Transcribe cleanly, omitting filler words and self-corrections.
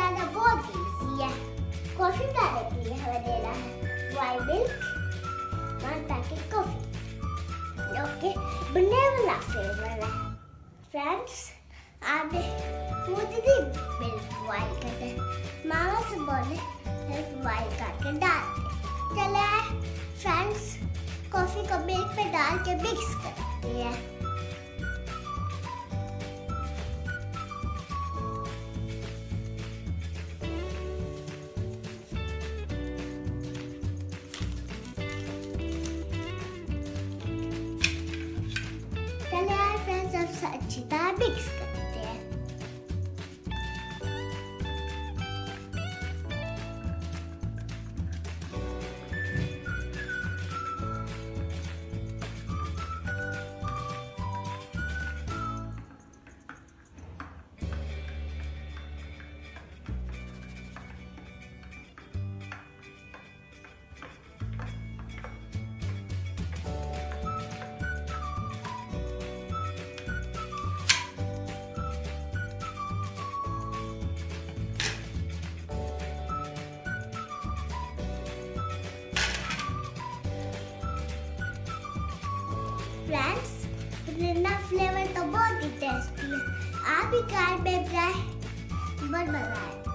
बनाना बहुत इजी है। कॉफी बनाने के लिए हमें लेना है white milk, 1 packet coffee, okay, vanilla flavour है। फ्रेंड्स, आपने मुझे भी मिल्क बॉईल करना है, मामा से बोले मिल्क बॉईल करके डाल दे। चले फ्रेंड्स, कॉफी को मिल्क पे डाल के मिक्स करते हैं। फ्रेंड्स, अब अच्छी तरह मिक्स करते हैं। फ्रेंड्स, वनीला फ्लेवर तो बहुत ही टेस्टी है। आप भी ट्राई में ट्राई, बहुत मजा आए।